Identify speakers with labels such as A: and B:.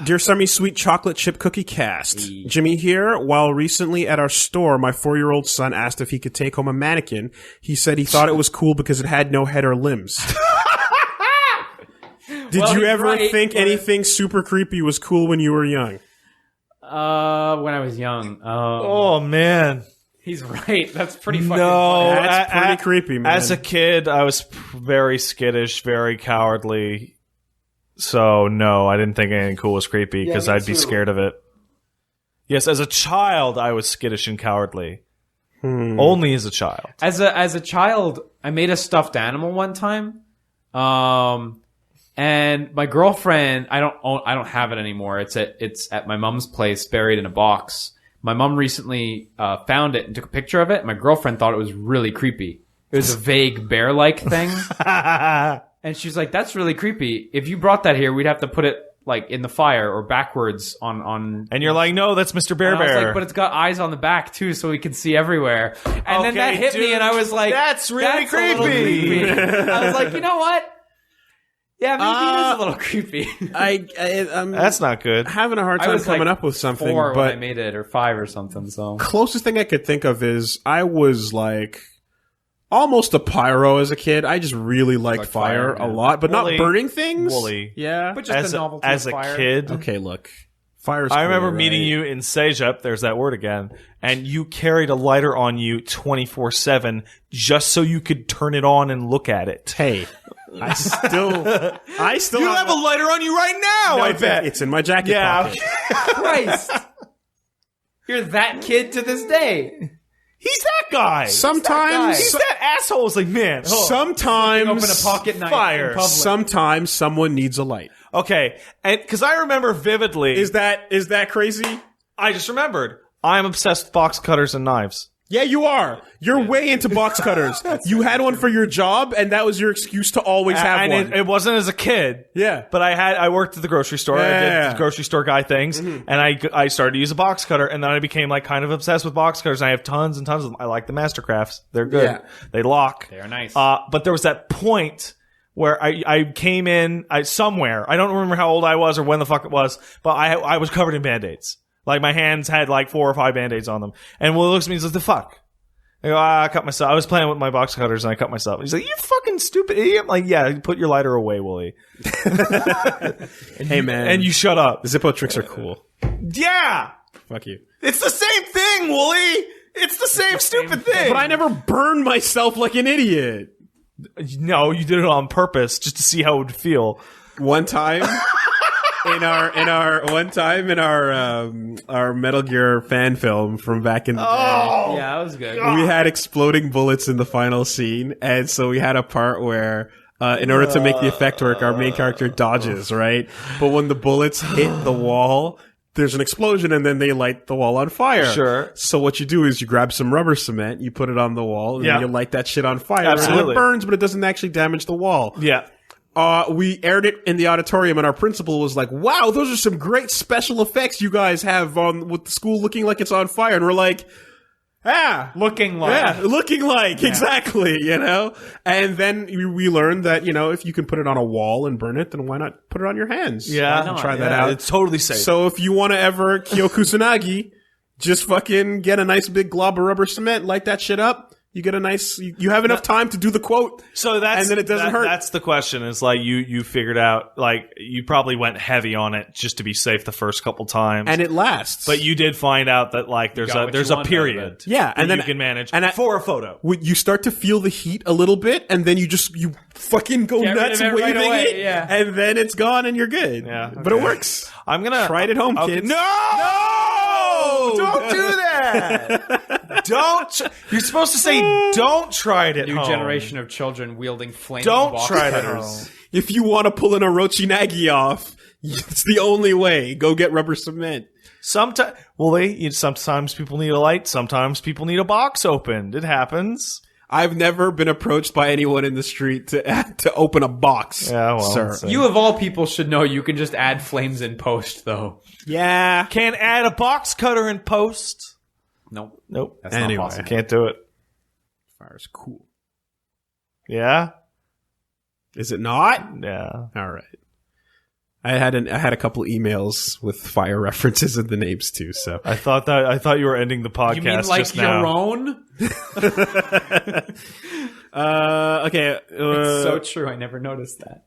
A: Dear Semi-Sweet Chocolate Chip Cookie Cast. Jimmy here. While recently at our store, my 4-year-old son asked if he could take home a mannequin. He said he thought it was cool because it had no head or limbs. Did you ever think anything super creepy was cool when you were young?
B: When I was young.
C: Oh, man.
B: He's right. That's pretty fucking
C: No,
B: funny.
A: That's pretty creepy, man.
C: As a kid, I was very skittish, very cowardly. So, no, I didn't think anything cool was creepy because I'd be scared of it. Yes, as a child, I was skittish and cowardly. Only as a child.
B: As a child, I made a stuffed animal one time. And my girlfriend, I don't have it anymore. It's at my mom's place, buried in a box. My mom recently found it and took a picture of it. My girlfriend thought it was really creepy. It was a vague bear-like thing. And she's like, "That's really creepy. If you brought that here, we'd have to put it like in the fire or backwards on."
C: And you're like, "No, that's Mr. Bear
B: I was
C: Bear."
B: like, but it's got eyes on the back too, so we can see everywhere. And then that hit me, and I was like,
C: "That's really
B: a little
C: creepy."
B: I was like, you know what? Yeah, maybe it is a little creepy.
A: I'm
C: That's not good.
A: having a hard time coming up with something,
B: 4
A: but
B: when I made it, or 5 or something. So
A: closest thing I could think of is I was like almost a pyro as a kid. I just really liked fire a lot, but
C: Wooly.
A: not burning things.
C: Wooly.
A: Yeah.
B: but just the novelty
C: As
B: of
C: a
B: fire.
C: kid,
A: Okay, look. Fire's
C: I remember
A: cool,
C: meeting
A: right?
C: you in Sejep, there's that word again, and you carried a lighter on you 24/7 just so you could turn it on and look at it.
A: Hey, I still
C: You have a lighter on you right now,
A: No,
C: I bet.
A: it's in my jacket pocket.
B: Christ, you're that kid to this day.
C: He's that guy.
A: Sometimes,
C: He's that asshole. It's like, man.
A: sometimes,
B: Open a pocket knife
C: Fire.
B: in public.
A: sometimes someone needs a light.
C: Okay, and because I remember vividly,
A: Is that crazy?
C: I just remembered. I'm obsessed with box cutters and knives.
A: Yeah, you are. You're way into box cutters. You had one for your job, and that was your excuse to always have
C: And
A: one.
C: it wasn't as a kid.
A: Yeah.
C: But I worked at the grocery store. I did
A: Yeah.
C: the grocery store guy things, and I started to use a box cutter, and then I became like kind of obsessed with box cutters. And I have tons and tons of them. I like the Mastercrafts. They're good.
A: Yeah.
C: They lock.
B: They are nice.
C: But there was that point where I came in somewhere. I don't remember how old I was or when the fuck it was, but I was covered in Band-Aids. Like my hands had like 4 or 5 Band-Aids on them. And Will looks at me and says, "The fuck?" I go, I cut myself. I was playing with my box cutters and I cut myself. He's like, "You fucking stupid idiot." I'm like, "Yeah, put your lighter away, Wooly."
A: Hey, man.
C: And you shut up.
A: Zippo tricks are cool.
C: Yeah!
A: Fuck you.
C: It's the same thing, Wooly! It's the same stupid thing!
A: But I never burned myself like an idiot.
C: No, you did it on purpose just to see how it would feel.
A: One time in our Metal Gear fan film from back in the day.
B: Yeah, that was good.
A: We had exploding bullets in the final scene, and so we had a part where, in order to make the effect work, our main character dodges, right? But when the bullets hit the wall, there's an explosion, and then they light the wall on fire.
C: Sure.
A: So what you do is you grab some rubber cement, you put it on the wall, and then you light that shit on fire.
C: Absolutely.
A: And it burns, but it doesn't actually damage the wall.
C: Yeah.
A: We aired it in the auditorium, and our principal was like, "Wow, those are some great special effects you guys have on with the school looking like it's on fire." And we're like,
B: Looking like.
A: exactly, you know? And then we learned that, you know, if you can put it on a wall and burn it, then why not put it on your hands?
C: Yeah.
B: Why not?
A: Try that out.
C: It's totally safe.
A: So if you want to ever Kyo Kusanagi, just fucking get a nice big glob of rubber cement, light that shit up. You get a nice, you have enough time to do the quote.
C: So that's,
A: and then it doesn't hurt.
C: That's the question. Is like you figured out, like you probably went heavy on it just to be safe the first couple times,
A: And it lasts.
C: but you did find out that like there's
B: got
C: a
B: what
C: there's
B: you
C: a
B: wanted
C: period,
B: out of it.
A: Yeah,
C: where
A: and then
C: you can manage
A: and
C: for a photo.
A: you start to feel the heat a little bit, and then you fucking go
B: Get rid
A: nuts
B: of it right
A: waving
B: away,
A: it,
B: yeah.
A: and then it's gone and you're good.
C: Yeah,
A: But it works.
C: I'm gonna
A: Try it at home,
C: okay.
A: kids.
C: No, don't do that. Don't. You're supposed to say don't try it at
B: New
C: home.
B: generation of children wielding flaming
C: Don't
B: box
C: try it at
B: cutters.
C: home.
A: If you want to pull an Orochi off, it's the only way. Go get rubber cement.
C: Sometimes, sometimes people need a light. Sometimes people need a box opened. It happens.
A: I've never been approached by anyone in the street to open a box.
C: Yeah, well,
A: sir.
C: so-
B: You of all people should know you can just add flames in post, though.
A: Yeah.
C: Can't add a box cutter in post.
B: Nope.
C: Nope.
B: That's
A: Anyway.
B: not possible.
C: Can't do it.
A: Fire's cool.
C: Yeah?
A: Is it not?
C: Yeah.
A: All right. I had a couple emails with fire references in the names too. So
C: I thought you were ending the podcast.
B: You mean like
C: just
B: your
C: now.
B: own?
A: okay.
B: It's so true. I never noticed that.